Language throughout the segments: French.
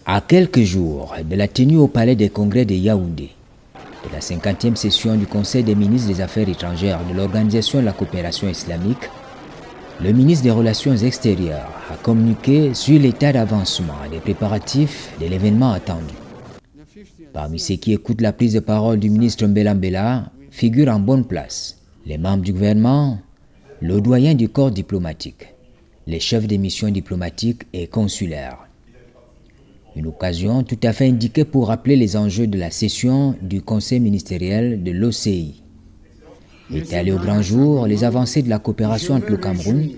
À quelques jours de la tenue au Palais des Congrès de Yaoundé, de la 50e session du Conseil des ministres des Affaires étrangères de l'Organisation de la coopération islamique, le ministre des Relations extérieures a communiqué sur l'état d'avancement des préparatifs de l'événement attendu. Parmi ceux qui écoutent la prise de parole du ministre Mbela Mbela figurent en bonne place les membres du gouvernement, le doyen du corps diplomatique, les chefs des missions diplomatiques et consulaires. Une occasion tout à fait indiquée pour rappeler les enjeux de la session du Conseil ministériel de l'OCI. Étalées au grand jour les avancées de la coopération entre le Cameroun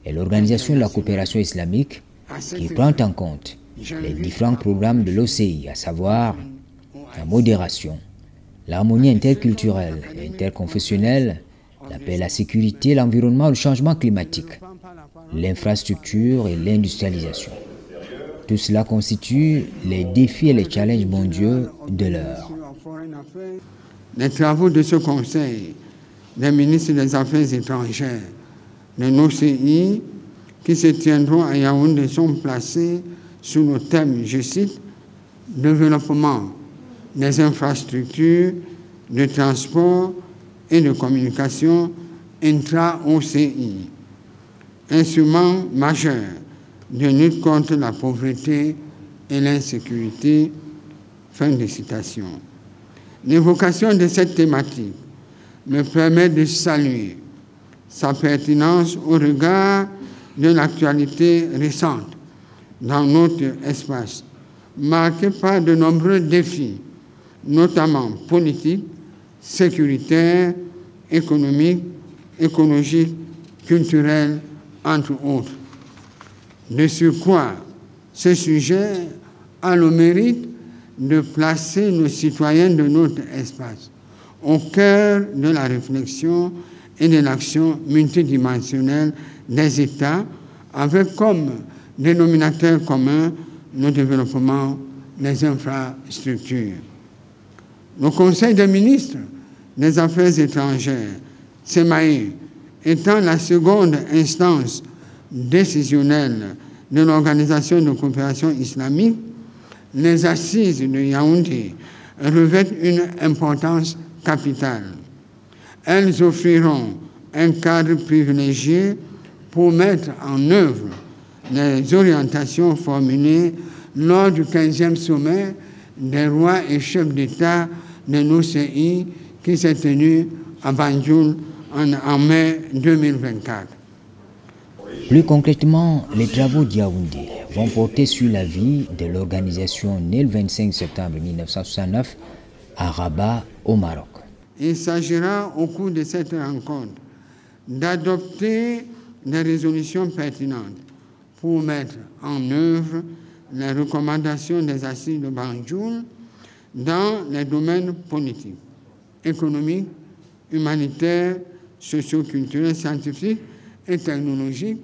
et l'Organisation de la coopération islamique qui prend en compte les différents programmes de l'OCI, à savoir la modération, l'harmonie interculturelle et interconfessionnelle, la paix, la sécurité, l'environnement, le changement climatique, l'infrastructure et l'industrialisation. Tout cela constitue les défis et les challenges mondiaux de l'heure. Les travaux de ce Conseil des ministres des Affaires étrangères de l'OCI qui se tiendront à Yaoundé sont placés sous le thème, je cite, « Développement des infrastructures de transport et de communication intra-OCI, instrument majeur de lutte contre la pauvreté et l'insécurité ». Fin de citation. L'évocation de cette thématique me permet de saluer sa pertinence au regard de l'actualité récente dans notre espace, marqué par de nombreux défis, notamment politiques, sécuritaires, économiques, écologiques, culturels, entre autres. De surcroît, ce sujet a le mérite de placer nos citoyens de notre espace au cœur de la réflexion et de l'action multidimensionnelle des États, avec comme dénominateur commun le développement des infrastructures. Le Conseil des ministres des Affaires étrangères, CEMAE, étant la seconde instance décisionnelle de l'Organisation de coopération islamique, les assises de Yaoundé revêtent une importance capitale. Elles offriront un cadre privilégié pour mettre en œuvre les orientations formulées lors du 15e sommet des rois et chefs d'État de l'OCI qui s'est tenu à Banjul en mai 2024. Plus concrètement, les travaux d'Yaoundé vont porter sur la vie de l'organisation née le 25 septembre 1969 à Rabat, au Maroc. Il s'agira au cours de cette rencontre d'adopter des résolutions pertinentes pour mettre en œuvre les recommandations des assises de Banjul dans les domaines politiques, économiques, humanitaires, socioculturels, scientifiques et technologiques,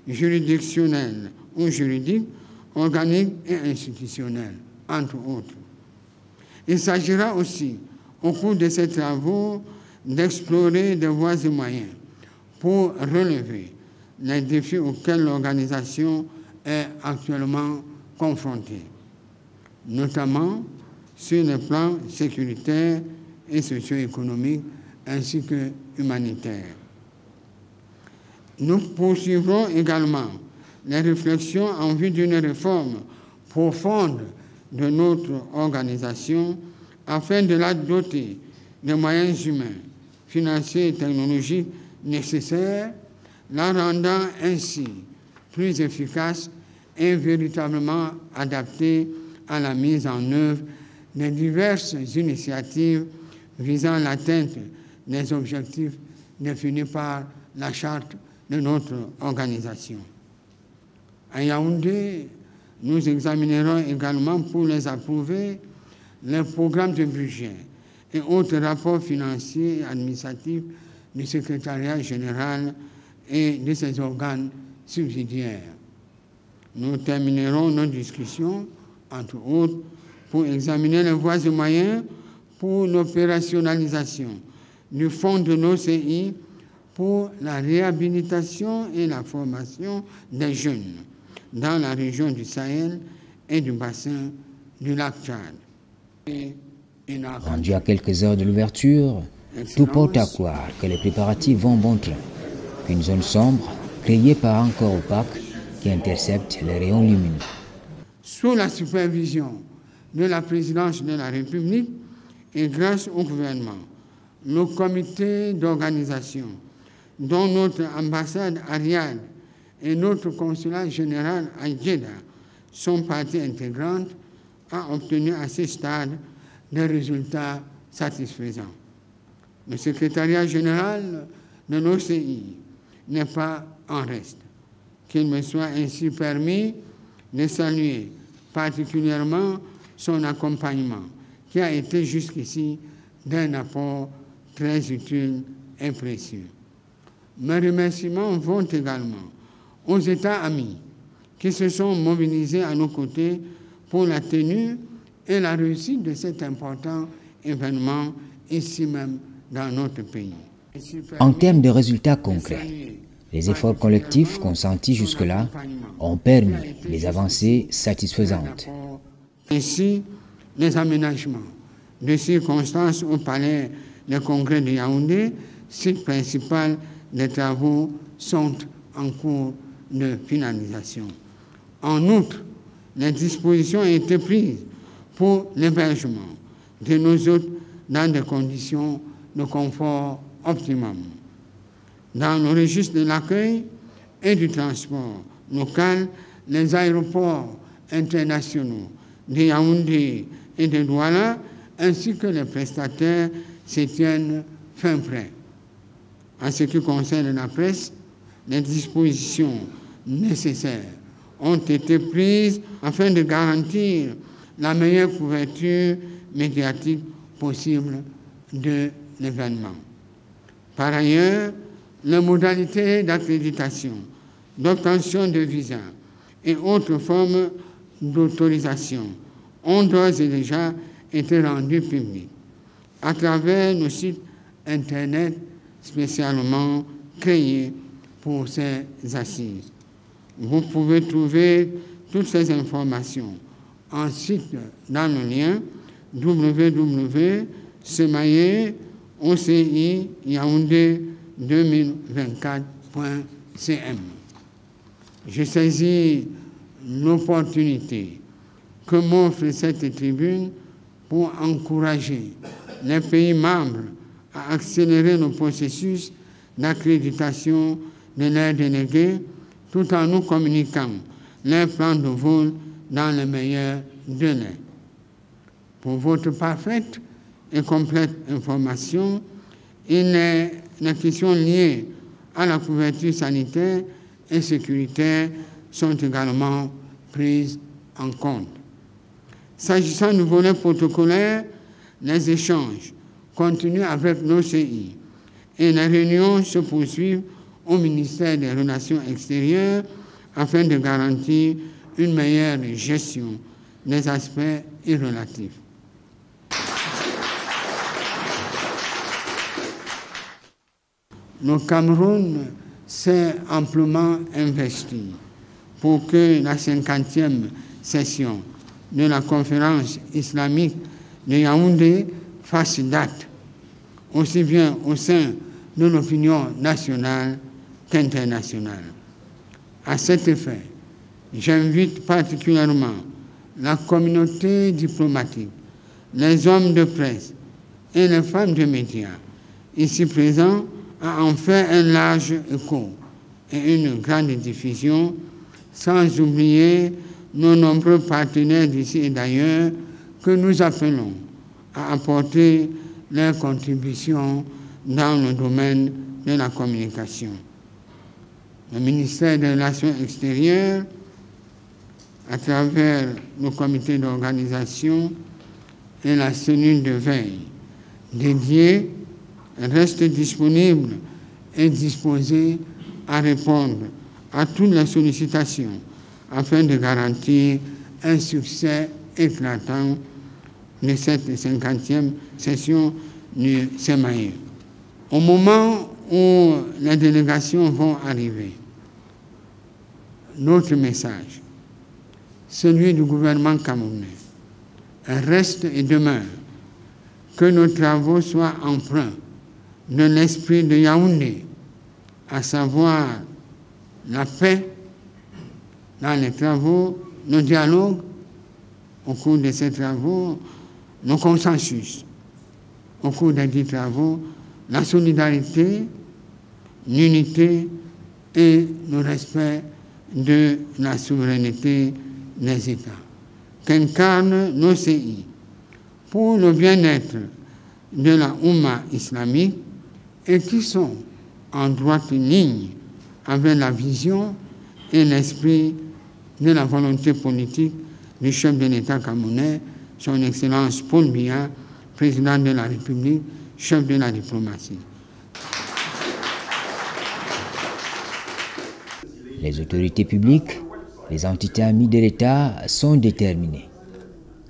juridictionnels ou juridiques, organiques et institutionnels, entre autres. Il s'agira aussi, au cours de ces travaux, d'explorer des voies et moyens pour relever les défis auxquels l'organisation est actuellement confrontée, notamment sur les plans sécuritaires et socio-économiques ainsi que humanitaires. Nous poursuivrons également les réflexions en vue d'une réforme profonde de notre organisation afin de la doter des moyens humains, financiers et technologiques nécessaires, la rendant ainsi plus efficace et véritablement adaptée à la mise en œuvre des diverses initiatives visant l'atteinte des objectifs définis par la charte de notre organisation. À Yaoundé, nous examinerons également pour les approuver les programmes de budget et autres rapports financiers et administratifs du secrétariat général et de ses organes subsidiaires. Nous terminerons nos discussions, entre autres, pour examiner les voies et moyens pour l'opérationnalisation du fonds de l'OCI pour la réhabilitation et la formation des jeunes dans la région du Sahel et du bassin du lac Tchad. Rendu à quelques heures de l'ouverture, tout porte à croire que les préparatifs vont bon train, qu'une zone sombre, créée par un corps opaque qui intercepte les rayons lumineux. Sous la supervision de la présidence de la République et grâce au gouvernement, nos comités d'organisation, dont notre ambassade à Riyad et notre consulat général à Jeddah, sont partie intégrante, a obtenu à ce stade des résultats satisfaisants. Le secrétariat général de l'OCI n'est pas en reste. Qu'il me soit ainsi permis de saluer particulièrement son accompagnement, qui a été jusqu'ici d'un apport très utile et précieux. Mes remerciements vont également aux États amis qui se sont mobilisés à nos côtés pour la tenue et la réussite de cet important événement ici même dans notre pays. En termes de résultats concrets, les efforts collectifs consentis jusque-là ont permis des avancées satisfaisantes. Ainsi, les aménagements de circonstances au palais des congrès de Yaoundé, site principal des travaux, sont en cours de finalisation. En outre, les dispositions ont été prises pour l'hébergement de nos hôtes dans des conditions de confort optimum. Dans le registre de l'accueil et du transport local, les aéroports internationaux de Yaoundé et de Douala, ainsi que les prestataires, se tiennent fin prêts. En ce qui concerne la presse, les dispositions nécessaires ont été prises afin de garantir la meilleure couverture médiatique possible de l'événement. Par ailleurs, les modalités d'accréditation, d'obtention de visas et autres formes d'autorisation ont d'ores et déjà été rendues publiques à travers nos sites Internet spécialement créés pour ces assises. Vous pouvez trouver toutes ces informations ensuite dans le lien www.ocyaoundé2024.cm. Je saisis l'opportunité que m'offre cette tribune pour encourager les pays membres à accélérer le processus d'accréditation de leurs délégués tout en nous communiquant les plans de vol dans les meilleurs délais. Pour votre parfaite et complète information, les questions liées à la couverture sanitaire et sécuritaire sont également prises en compte. S'agissant du volet protocolaire, les échanges continuent avec l'OCI et les réunions se poursuivent au ministère des Relations extérieures afin de garantir une meilleure gestion des aspects irrelatifs. Le Cameroun s'est amplement investi pour que la 50e session de la conférence islamique de Yaoundé fasse date, aussi bien au sein de l'opinion nationale qu'internationale. À cet effet, j'invite particulièrement la communauté diplomatique, les hommes de presse et les femmes de médias ici présents à en faire un large écho et une grande diffusion, sans oublier nos nombreux partenaires d'ici et d'ailleurs que nous appelons à apporter leurs contributions dans le domaine de la communication. Le ministère des Relations extérieures, à travers le comité d'organisation et la cellule de veille dédiée, reste disponible et disposé à répondre à toutes les sollicitations afin de garantir un succès éclatant de cette 50e session du CEMAE. Au moment où les délégations vont arriver, notre message celui du gouvernement camerounais, reste et demeure que nos travaux soient empreints de l'esprit de Yaoundé, à savoir la paix dans les travaux, nos dialogues, au cours de ces travaux, nos consensus, au cours de ces travaux, la solidarité, l'unité et le respect de la souveraineté des États, qu'incarnent nos CI pour le bien-être de la Oumma islamique et qui sont en droite ligne avec la vision et l'esprit de la volonté politique du chef de l'État camerounais, son Excellence Paul Biya, président de la République, chef de la diplomatie. Les autorités publiques, les entités amies de l'État sont déterminées.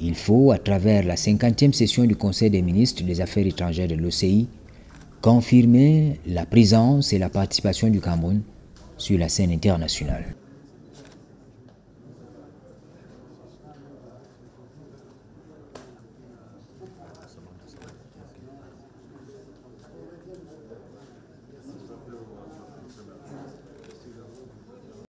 Il faut, à travers la 50e session du Conseil des ministres des Affaires étrangères de l'OCI, confirmer la présence et la participation du Cameroun sur la scène internationale.